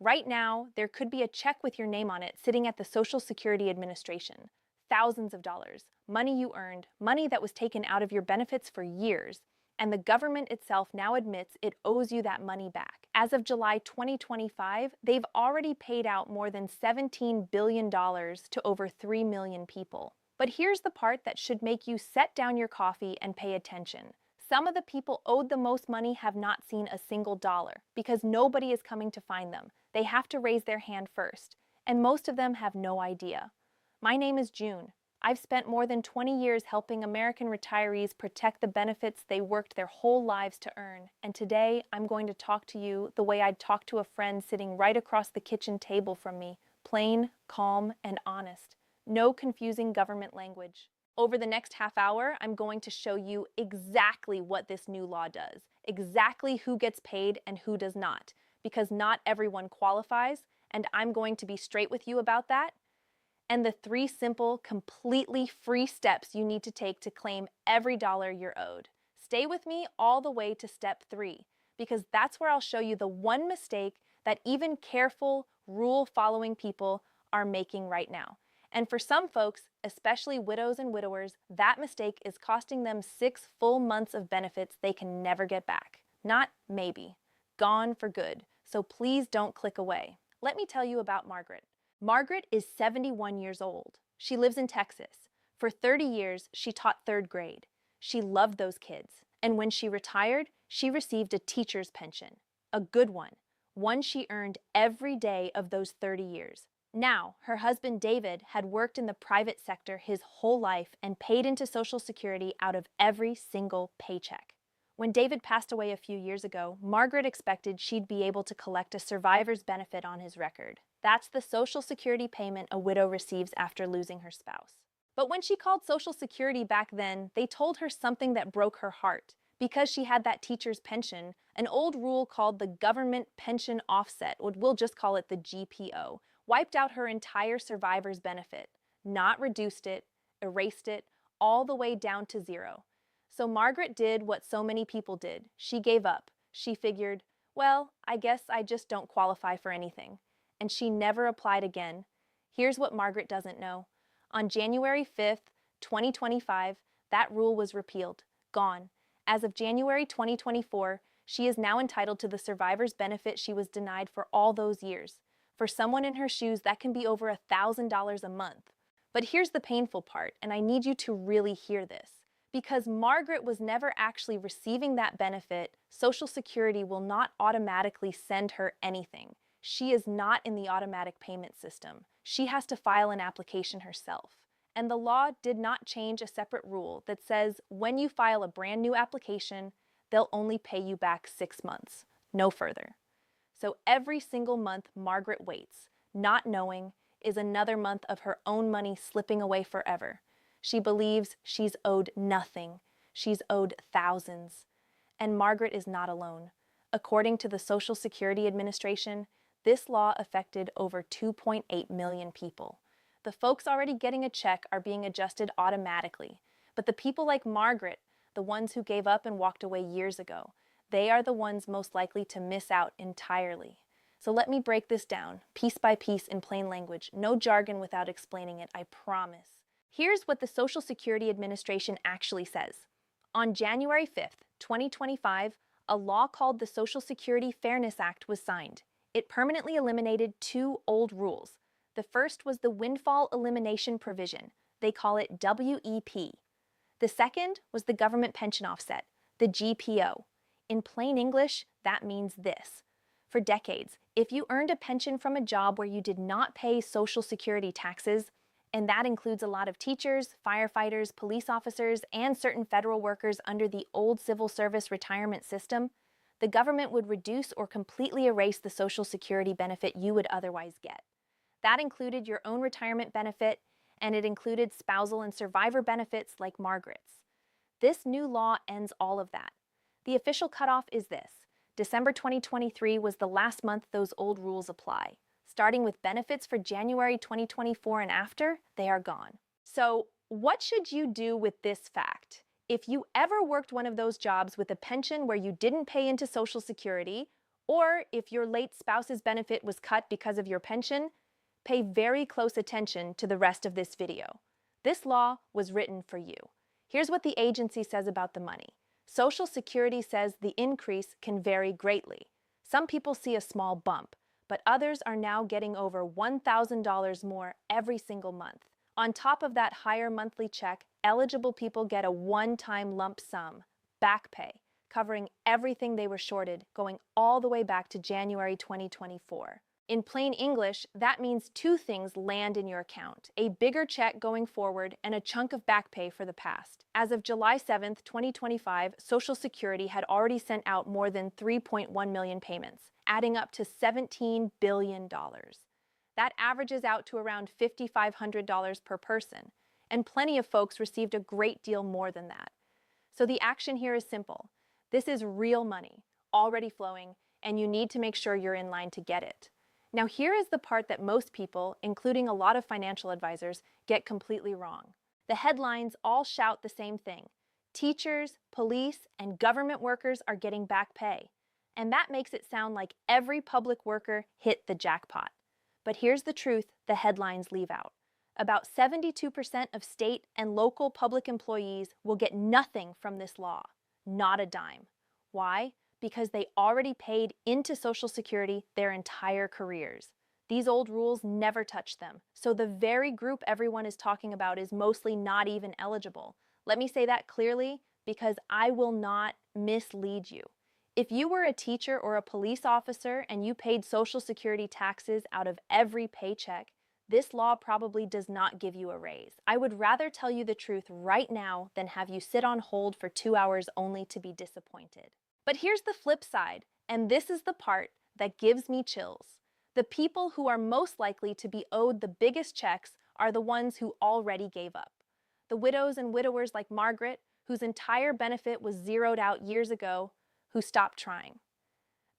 Right now, there could be a check with your name on it sitting at the Social Security Administration. Thousands of dollars, money you earned, money that was taken out of your benefits for years, and the government itself now admits it owes you that money back. As of July 2025, they've already paid out more than $17 billion to over 3 million people. But here's the part that should make you set down your coffee and pay attention. Some of the people owed the most money have not seen a single dollar because nobody is coming to find them. They have to raise their hand first, and most of them have no idea. My name is June. I've spent more than 20 years helping American retirees protect the benefits they worked their whole lives to earn, and today I'm going to talk to you the way I'd talk to a friend sitting right across the kitchen table from me, plain, calm, and honest. No confusing government language. Over the next half hour, I'm going to show you exactly what this new law does, exactly who gets paid and who does not, because not everyone qualifies, and I'm going to be straight with you about that, and the 3 simple, completely free steps you need to take to claim every dollar you're owed. Stay with me all the way to step 3, because that's where I'll show you the one mistake that even careful, rule-following people are making right now. And for some folks, especially widows and widowers, that mistake is costing them 6 full months of benefits they can never get back. Not maybe. Gone for good. So please don't click away. Let me tell you about Margaret. Margaret is 71 years old. She lives in Texas. For 30 years, she taught 3rd grade. She loved those kids. And when she retired, she received a teacher's pension. A good one she earned every day of those 30 years. Now, her husband David had worked in the private sector his whole life and paid into Social Security out of every single paycheck. When David passed away a few years ago, Margaret expected she'd be able to collect a survivor's benefit on his record. That's the Social Security payment a widow receives after losing her spouse. But when she called Social Security back then, they told her something that broke her heart. Because she had that teacher's pension, an old rule called the Government Pension Offset, or we'll just call it the GPO, wiped out her entire survivor's benefit, not reduced it, erased it, all the way down to 0. So Margaret did what so many people did. She gave up. She figured, well, I guess I just don't qualify for anything. And she never applied again. Here's what Margaret doesn't know. On January 5th, 2025, that rule was repealed, gone. As of January 2024, she is now entitled to the survivor's benefit she was denied for all those years. For someone in her shoes, that can be over $1,000 a month. But here's the painful part, and I need you to really hear this. Because Margaret was never actually receiving that benefit, Social Security will not automatically send her anything. She is not in the automatic payment system. She has to file an application herself. And the law did not change a separate rule that says when you file a brand new application, they'll only pay you back 6 months, no further. So every single month Margaret waits, not knowing, is another month of her own money slipping away forever. She believes she's owed nothing. She's owed thousands. And Margaret is not alone. According to the Social Security Administration, this law affected over 2.8 million people. The folks already getting a check are being adjusted automatically. But the people like Margaret, the ones who gave up and walked away years ago, they are the ones most likely to miss out entirely. So let me break this down, piece by piece in plain language. No jargon without explaining it, I promise. Here's what the Social Security Administration actually says. On January 5th, 2025, a law called the Social Security Fairness Act was signed. It permanently eliminated 2 old rules. The first was the Windfall Elimination Provision. They call it WEP. The second was the Government Pension Offset, the GPO. In plain English, that means this. For decades, if you earned a pension from a job where you did not pay Social Security taxes, and that includes a lot of teachers, firefighters, police officers, and certain federal workers under the old civil service retirement system, the government would reduce or completely erase the Social Security benefit you would otherwise get. That included your own retirement benefit, and it included spousal and survivor benefits like Margaret's. This new law ends all of that. The official cutoff is this. December 2023 was the last month those old rules apply. Starting with benefits for January 2024 and after, they are gone. So, what should you do with this fact? If you ever worked one of those jobs with a pension where you didn't pay into Social Security, Or if your late spouse's benefit was cut because of your pension, pay very close attention to the rest of this video. This law was written for you. Here's what the agency says about the money. Social Security says the increase can vary greatly. Some people see a small bump, but others are now getting over $1,000 more every single month. On top of that higher monthly check, eligible people get a one-time lump sum, back pay, covering everything they were shorted, going all the way back to January 2024. In plain English, that means two things land in your account: a bigger check going forward and a chunk of back pay for the past. As of July 7, 2025, Social Security had already sent out more than 3.1 million payments, adding up to $17 billion. That averages out to around $5,500 per person, and plenty of folks received a great deal more than that. So the action here is simple. This is real money, already flowing, and you need to make sure you're in line to get it. Now here is the part that most people, including a lot of financial advisors, get completely wrong. The headlines all shout the same thing. Teachers, police, and government workers are getting back pay. And that makes it sound like every public worker hit the jackpot. But here's the truth the headlines leave out. About 72% of state and local public employees will get nothing from this law, not a dime. Why? Because they already paid into Social Security their entire careers. These old rules never touch them, so the very group everyone is talking about is mostly not even eligible. Let me say that clearly because I will not mislead you. If you were a teacher or a police officer and you paid Social Security taxes out of every paycheck, this law probably does not give you a raise. I would rather tell you the truth right now than have you sit on hold for 2 hours only to be disappointed. But here's the flip side, and this is the part that gives me chills. The people who are most likely to be owed the biggest checks are the ones who already gave up. The widows and widowers like Margaret, whose entire benefit was zeroed out years ago, who stopped trying.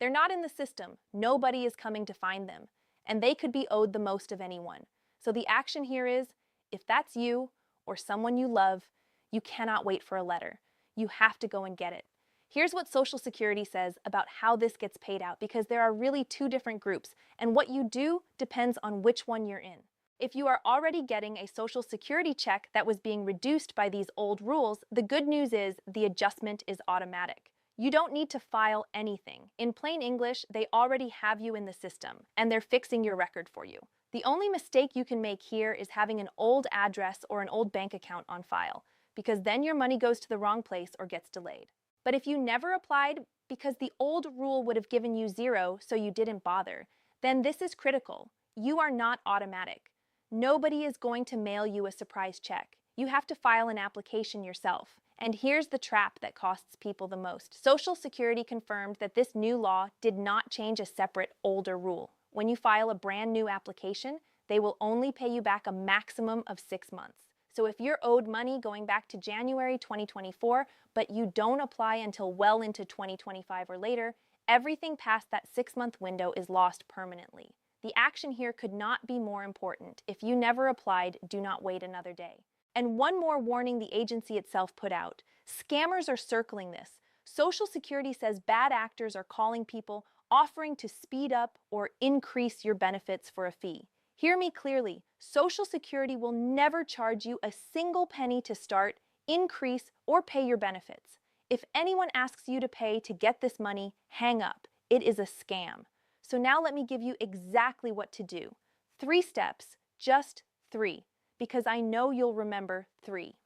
They're not in the system. Nobody is coming to find them, and they could be owed the most of anyone. So the action here is, if that's you or someone you love, you cannot wait for a letter. You have to go and get it. Here's what Social Security says about how this gets paid out, because there are really two different groups, and what you do depends on which one you're in. If you are already getting a Social Security check that was being reduced by these old rules, the good news is the adjustment is automatic. You don't need to file anything. In plain English, they already have you in the system, and they're fixing your record for you. The only mistake you can make here is having an old address or an old bank account on file, because then your money goes to the wrong place or gets delayed. But if you never applied because the old rule would have given you zero, so you didn't bother, then this is critical. You are not automatic. Nobody is going to mail you a surprise check. You have to file an application yourself. And here's the trap that costs people the most. Social Security confirmed that this new law did not change a separate older rule. When you file a brand new application, they will only pay you back a maximum of 6 months. So if you're owed money going back to January 2024, but you don't apply until well into 2025 or later, everything past that 6-month window is lost permanently. The action here could not be more important. If you never applied, do not wait another day. And one more warning the agency itself put out. Scammers are circling this. Social Security says bad actors are calling people, offering to speed up or increase your benefits for a fee. Hear me clearly. Social Security will never charge you a single penny to start, increase, or pay your benefits. If anyone asks you to pay to get this money, hang up. It is a scam. So now let me give you exactly what to do. 3 steps, just 3, because I know you'll remember 3.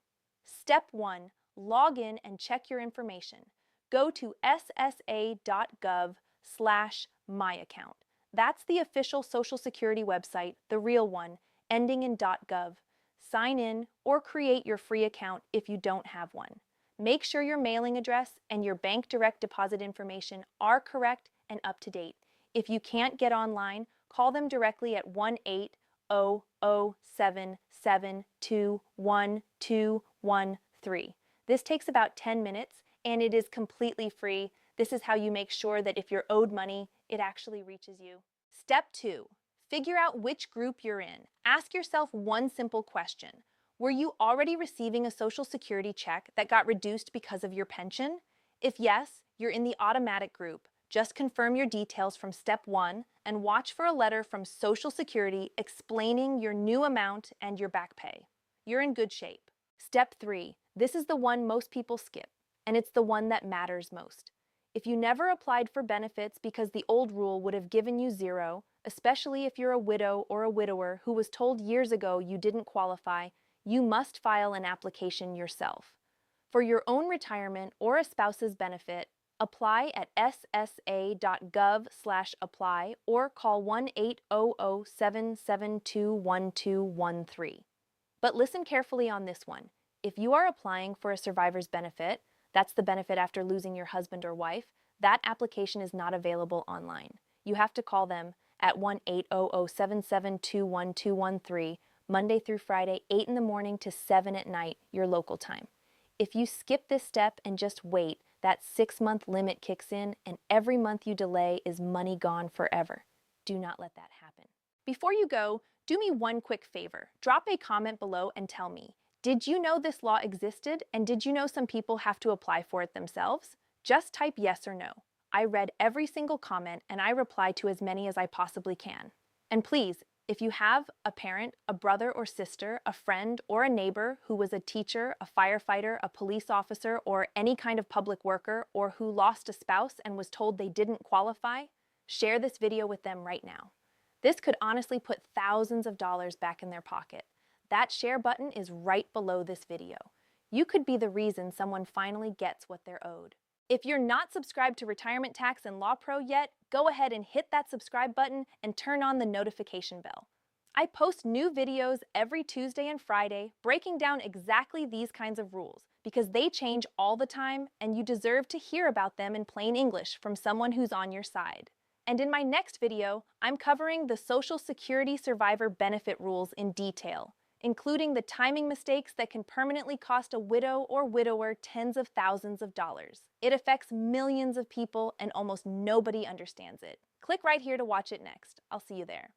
Step 1, log in and check your information. Go to ssa.gov/myaccount. That's the official Social Security website, the real one, ending in .gov. Sign in or create your free account if you don't have one. Make sure your mailing address and your bank direct deposit information are correct and up to date. If you can't get online, call them directly at 1-800-772-1213. This takes about 10 minutes and it is completely free. This is how you make sure that if you're owed money, it actually reaches you. Step 2, figure out which group you're in. Ask yourself one simple question. Were you already receiving a Social Security check that got reduced because of your pension? If yes, you're in the automatic group. Just confirm your details from step 1 and watch for a letter from Social Security explaining your new amount and your back pay. You're in good shape. Step 3. This is the one most people skip, and it's the one that matters most. If you never applied for benefits because the old rule would have given you 0, especially if you're a widow or a widower who was told years ago you didn't qualify, you must file an application yourself. For your own retirement or a spouse's benefit, apply at ssa.gov/apply or call 1-800-772-1213. But listen carefully on this one. If you are applying for a survivor's benefit, that's the benefit after losing your husband or wife, that application is not available online. You have to call them at 1-800-772-1213, Monday through Friday, 8 in the morning to 7 at night, your local time. If you skip this step and just wait, that 6-month limit kicks in, and every month you delay is money gone forever. Do not let that happen. Before you go, do me one quick favor. Drop a comment below and tell me, did you know this law existed, and did you know some people have to apply for it themselves? Just type yes or no. I read every single comment and I reply to as many as I possibly can. And please, if you have a parent, a brother or sister, a friend, or a neighbor who was a teacher, a firefighter, a police officer, or any kind of public worker, or who lost a spouse and was told they didn't qualify, share this video with them right now. This could honestly put thousands of dollars back in their pocket. That share button is right below this video. You could be the reason someone finally gets what they're owed. If you're not subscribed to Retirement Tax and Law Pro yet, go ahead and hit that subscribe button and turn on the notification bell. I post new videos every Tuesday and Friday breaking down exactly these kinds of rules because they change all the time and you deserve to hear about them in plain English from someone who's on your side. And in my next video, I'm covering the Social Security Survivor Benefit rules in detail, including the timing mistakes that can permanently cost a widow or widower tens of thousands of dollars. It affects millions of people and almost nobody understands it. Click right here to watch it next. I'll see you there.